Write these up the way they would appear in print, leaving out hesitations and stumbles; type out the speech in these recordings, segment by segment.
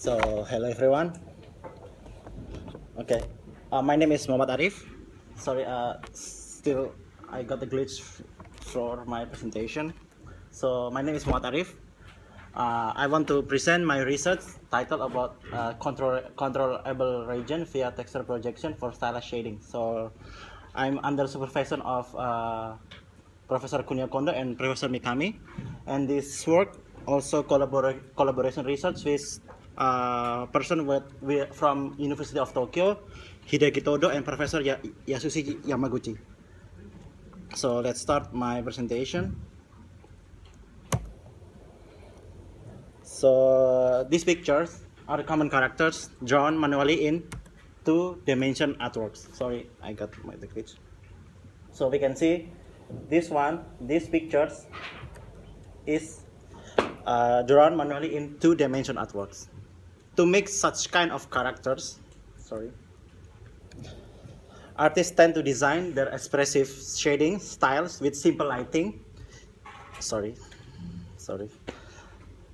So, hello everyone. Okay, my name is Muhammad Arif. Sorry, still I got the glitch for my presentation. So, my name is Muhammad Arif. I want to present my research title about controllable region via texture projection for stylus shading. So, I'm under supervision of Professor Kunio Kondo and Professor Mikami, and this work also collaboration research with person from University of Tokyo, Hideki Todo, and Professor Yasushi Yamaguchi. So let's start my presentation. So these pictures are common characters drawn manually in two-dimension artworks. Sorry, I got the glitch. So we can see these pictures is drawn manually in two-dimension artworks. To make such kind of characters, artists tend to design their expressive shading styles with simple lighting.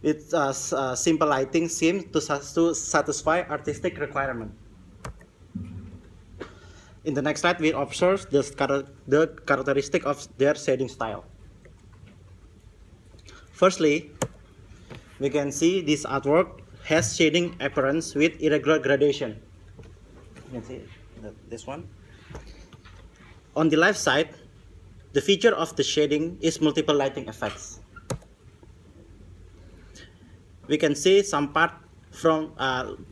With simple lighting seems to satisfy artistic requirement. In the next slide, we observe the characteristic of their shading style. Firstly, we can see this artwork has shading appearance with irregular gradation. You can see this one. On the left side, the feature of the shading is multiple lighting effects. We can see some part from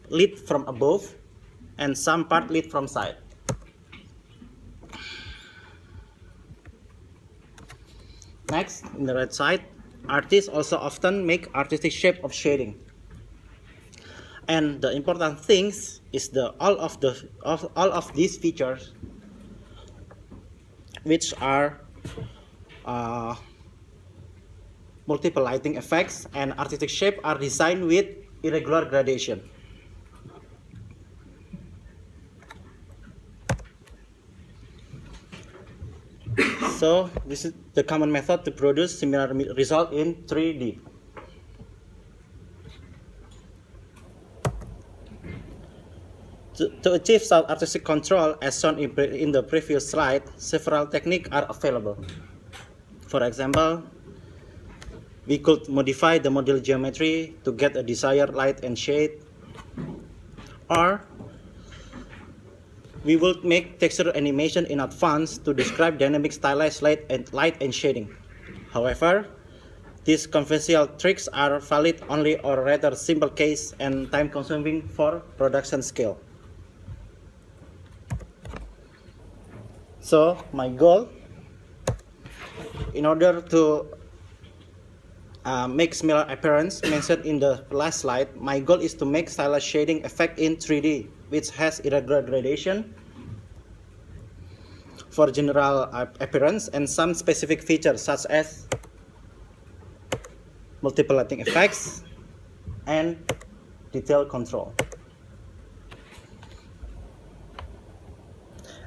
lit from above and some part lit from side. Next, in the right side, artists also often make artistic shape of shading. And the important things is all of these features, which are multiple lighting effects and artistic shape, are designed with irregular gradation. So this is the common method to produce similar result in 3D. To achieve such artistic control, as shown in the previous slide, several techniques are available. For example, we could modify the model geometry to get a desired light and shade, or we will make texture animation in advance to describe dynamic stylized light and shading. However, these conventional tricks are valid only or rather simple case and time consuming for production scale. So my goal, in order to make similar appearance mentioned in the last slide, my goal is to make stylus shading effect in 3D, which has irregular gradation for general appearance and some specific features such as multiple lighting effects and detail control.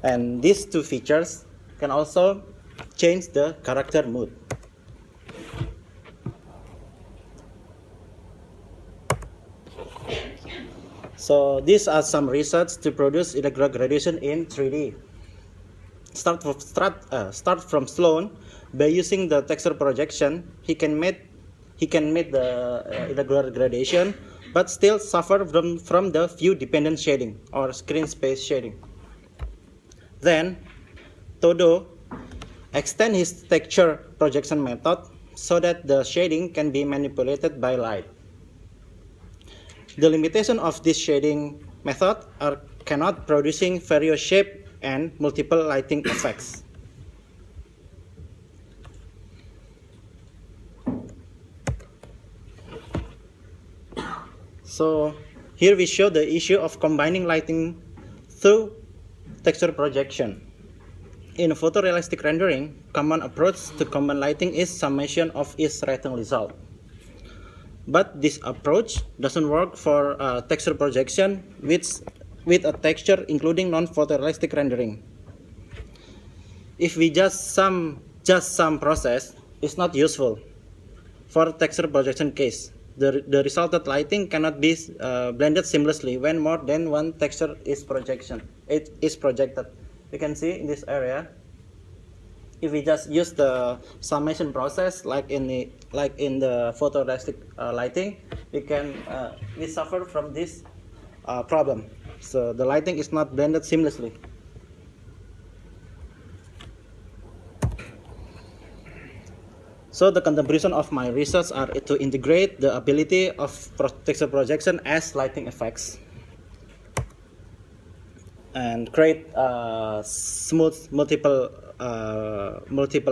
And these two features can also change the character mood. So these are some research to produce irregular gradation in 3D. Start from Sloan. By using the texture projection, he can meet the irregular gradation, but still suffer from the view dependent shading or screen space shading. Then Todo extend his texture projection method so that the shading can be manipulated by light. The limitation of this shading method are cannot producing various shape and multiple lighting effects. So here we show the issue of combining lighting through texture projection. In photorealistic rendering, common approach to combine lighting is summation of its lighting result. But this approach doesn't work for texture projection with a texture including non-photorealistic rendering. If we just sum process, it's not useful for texture projection case. the resulted lighting cannot be blended seamlessly when more than one texture is projected. You can see in this area, if we just use the summation process like in the photorealistic lighting, we suffer from this problem. So the lighting is not blended seamlessly. So the contribution of my research are to integrate the ability of texture projection as lighting effects and create smooth multiple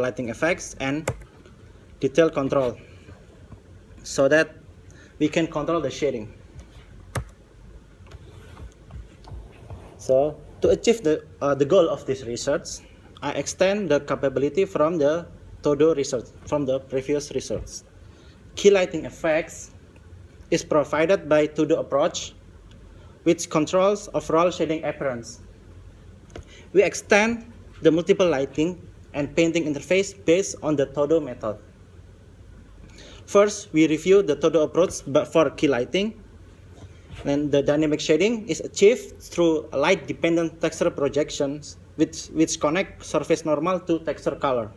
lighting effects and detail control so that we can control the shading. So to achieve the goal of this research, I extend the capability from the TUT research, from the previous research. Key lighting effects is provided by TUT approach, which controls overall shading appearance. We extend the multiple lighting and painting interface based on the TUT method. First, we review the TUT approach for key lighting. Then the dynamic shading is achieved through light-dependent texture projections which connect surface normal to texture color.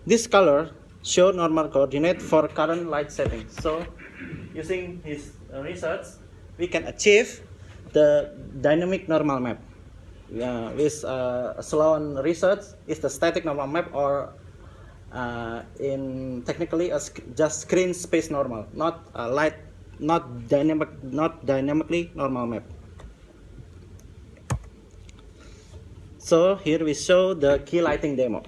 This color show normal coordinate for current light setting. So using his research, we can achieve the dynamic normal map. With Sloan research is the static normal map, or in technically just screen space normal, not dynamically normal map. So here we show the key lighting demo.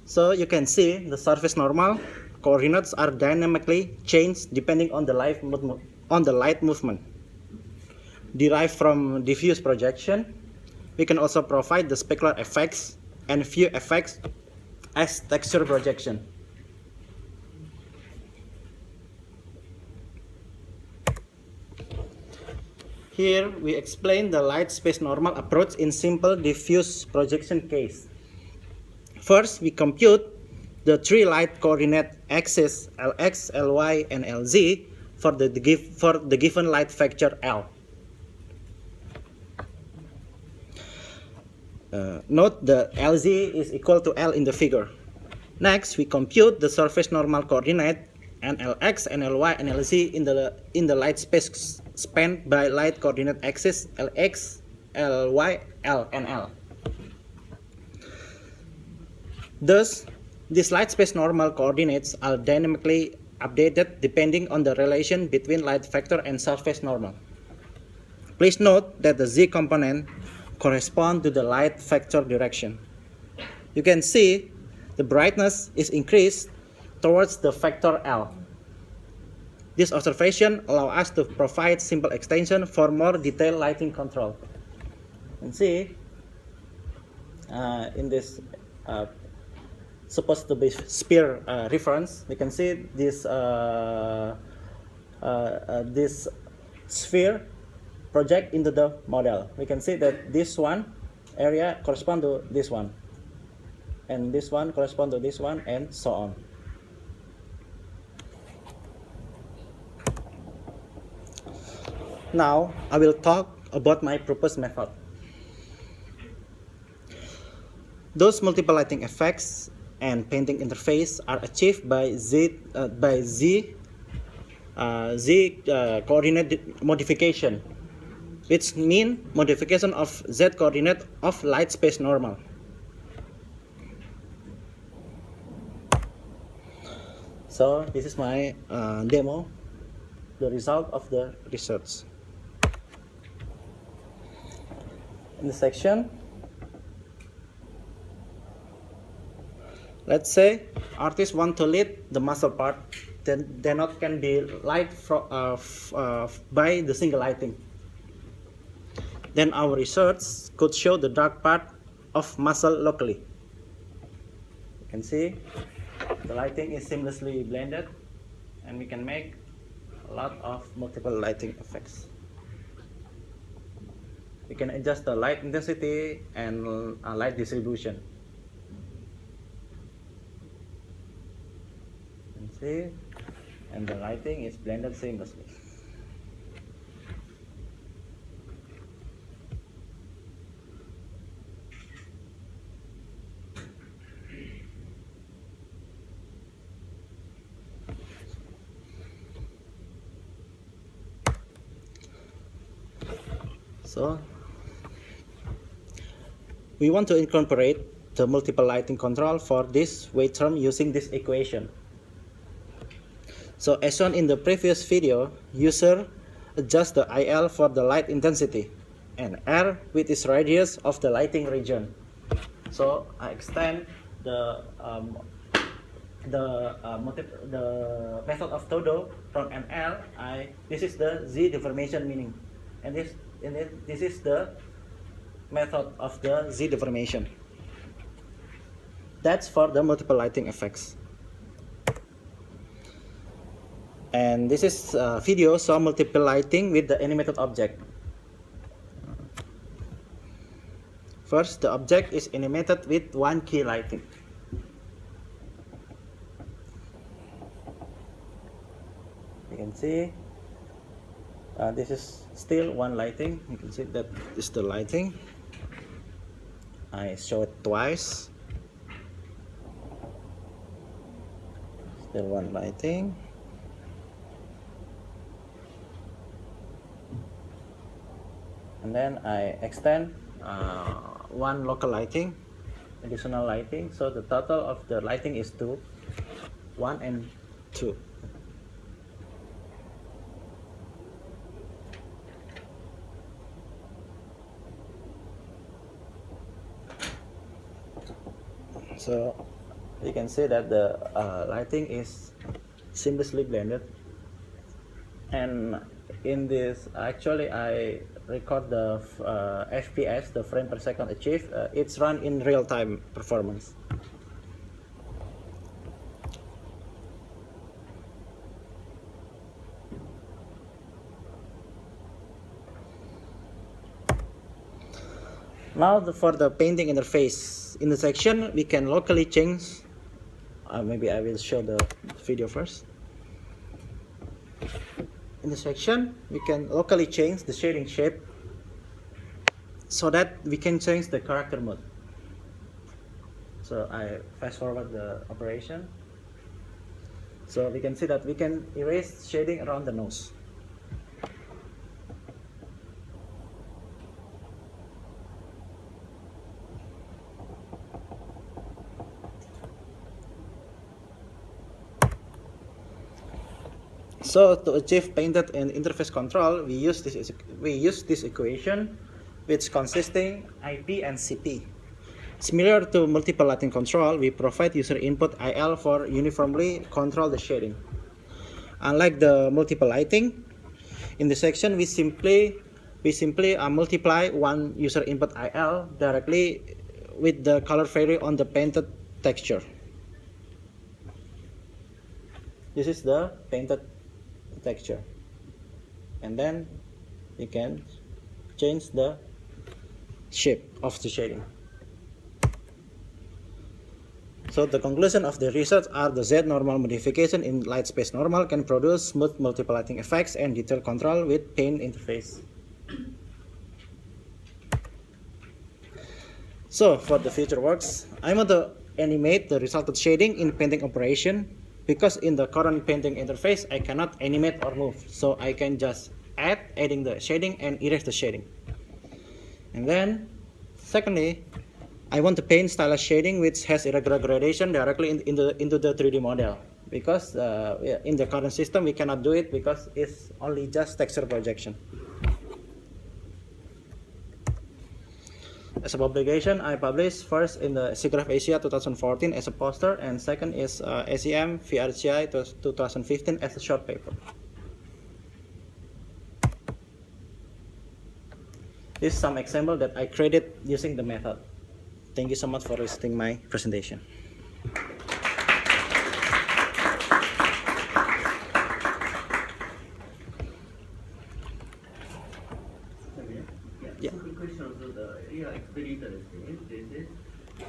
So you can see the surface normal coordinates are dynamically changed depending on the light movement. Derived from diffuse projection, we can also provide the specular effects and view effects as texture projection. Here we explain the light space normal approach in simple diffuse projection case. First, we compute the three light coordinate axes Lx, Ly, and Lz for the given light vector L. Note the Lz is equal to L in the figure. Next, we compute the surface normal coordinate and Lx and Ly and Lz in the light space spanned by light coordinate axis Lx, Ly, L, and L. Thus, these light space normal coordinates are dynamically updated depending on the relation between light vector and surface normal. Please note that the Z component corresponds to the light vector direction. You can see the brightness is increased towards the vector L. This observation allows us to provide simple extension for more detailed lighting control. You can see in this supposed to be sphere reference, we can see this this sphere project into the model. We can see that this one area corresponds to this one, and this one corresponds to this one, and so on. Now I will talk about my proposed method. Those multiple lighting effects and painting interface are achieved by Z coordinate modification, which means modification of Z coordinate of light space normal. So this is my demo, the result of the research. In the section, let's say artists want to lead the muscle part, then they not can be light by the single lighting. Then our research could show the dark part of muscle locally. You can see the lighting is seamlessly blended, and we can make a lot of multiple lighting effects. We can adjust the light intensity and light distribution see, and the lighting is blended seamlessly. So we want to incorporate the multiple lighting control for this waveform using this equation. So as shown in the previous video, user adjusts the IL for the light intensity and R with its radius of the lighting region. So I extend the method of todo from ML. This is the Z deformation meaning, and this is the method of the Z deformation. That's for the multiple lighting effects. And this is a video show multiple lighting with the animated object. First, the object is animated with one key lighting. You can see this is still one lighting. You can see that is the lighting. I show it twice. Still one lighting. And then I extend one local lighting, additional lighting. So the total of the lighting is 2, 1 and 2. So you can see that the lighting is seamlessly blended. And in this, actually I record the FPS, the frame per second achieved. It's run in real-time performance. Now for the painting interface, in the section we can locally change. Maybe I will show the video first. In the section we can locally change the shading shape so that we can change the character mode. So I fast forward the operation. So we can see that we can erase shading around the nose. So to achieve painted and interface control, we use this equation, which consisting IP and CP. Similar to multiple lighting control, we provide user input IL for uniformly control the shading. Unlike the multiple lighting, in the section we simply multiply one user input IL directly with the color vary on the painted texture. This is the painted texture, and then you can change the shape of the shading. So the conclusion of the research are the Z normal modification in light space normal can produce smooth multiple lighting effects and detail control with paint interface. So for the future works, I want to animate the resulted shading in painting operation. Because in the current painting interface, I cannot animate or move. So I can just adding the shading and erase the shading. And then, secondly, I want to paint stylus shading which has irregular gradation directly into the 3D model. Because in the current system, we cannot do it because it's only just texture projection. As a publication, I published first in the SIGGRAPH Asia 2014 as a poster, and second is ACM VRCI 2015 as a short paper. This is some example that I created using the method. Thank you so much for listening my presentation. Yeah. Simple question. So it's very interesting.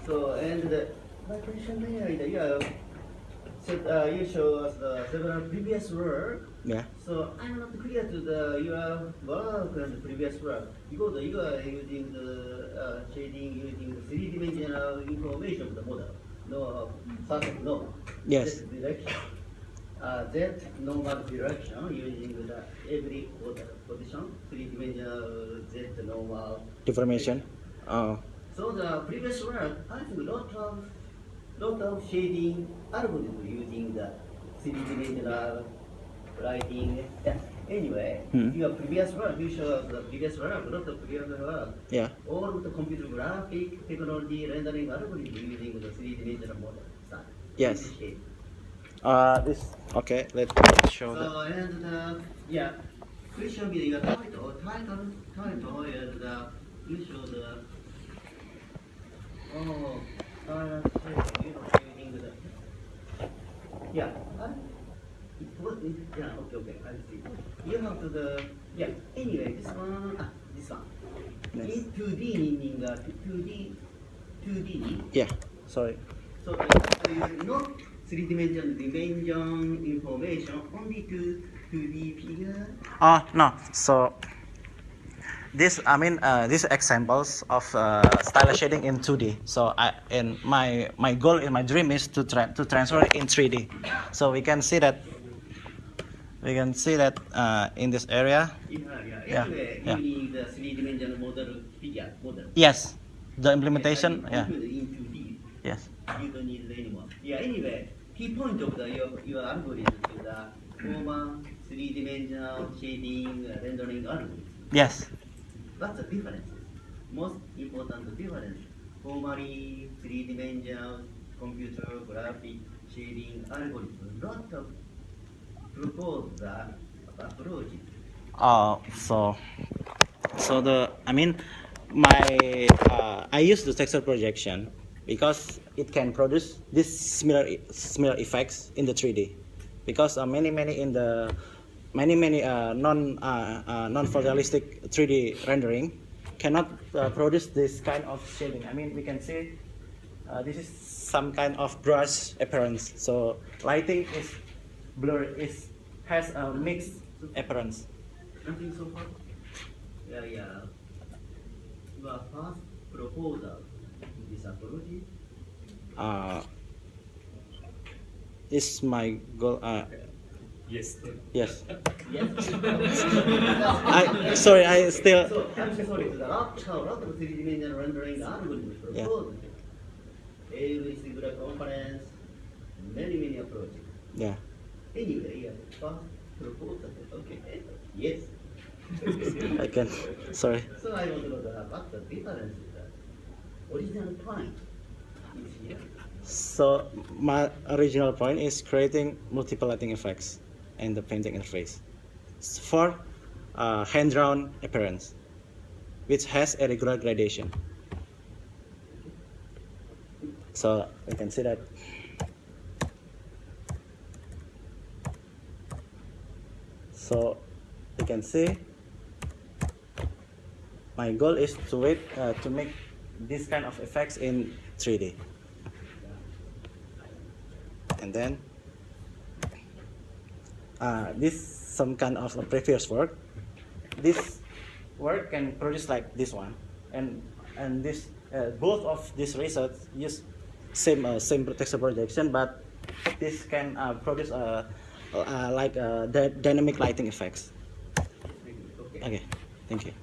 So and my question is, So you show us the several previous work. Yeah. So I'm not clear to the your work and the previous work because you are using the shading using the three-dimensional information of the model. No, surface no. Yes. That direction. That normal direction using the every order position, three-dimensional Z normal. Deformation. Oh. So the previous work, I think lot of shading algorithm using the three-dimensional writing. Yeah. Anyway, Hmm. your previous work, you show the previous work, lot of previous work. Yeah. All of the computer graphic technology rendering algorithm using the three-dimensional model. Start. Yes. Shade. This. Okay. Let's show So the. and yeah, please show me your title, and you show the oh, using the yeah. Yeah, okay, I see. You have to the yeah. Anyway, this one. Yes. In 2D meaning 2D. Yeah. Sorry. So not dimension information, only 2D figure. No. So this, I mean, these examples of stylus shading in 2D. So my goal and my dream is to transfer it in 3D. So we can see that in this area. Yeah. Anyway, Yeah. you need the three-dimensional model. Yes, the implementation. Yeah. In 2D. Yes. You don't need it anymore. Yeah. Anyway, key point of your algorithm is the former three-dimensional shading rendering algorithm. Yes. What's the difference? Most important difference. Formerly three-dimensional computer graphic shading algorithm. Lot of propose the approach. So the, I mean, my I use the texture projection because it can produce this similar effects in the 3D, because many in the many non photorealistic 3D rendering cannot produce this kind of shading. I mean, we can see this is some kind of brush appearance. So lighting is blurry, has a mixed appearance. Nothing so far? Yeah. Your first proposal in this approach? Is my goal. Yes. Yes. Yes. I still. So, I'm so sorry to the lot of three-dimensional rendering algorithm proposed. Every singular components, many approaches. Yeah. Anyway, yeah, first proposal. Okay. Yes. I can. Sorry. So I want to know what the difference is. The original point is here. So my original point is creating multiple lighting effects in the painting interface for hand-drawn appearance, which has a regular gradation. So we can see that. So you can see my goal is to make this kind of effects in 3D. And then this some kind of a previous work. This work can produce like this one, and this both of these results use same texture projection, but this can produce like dynamic lighting effects. Okay. Okay, thank you.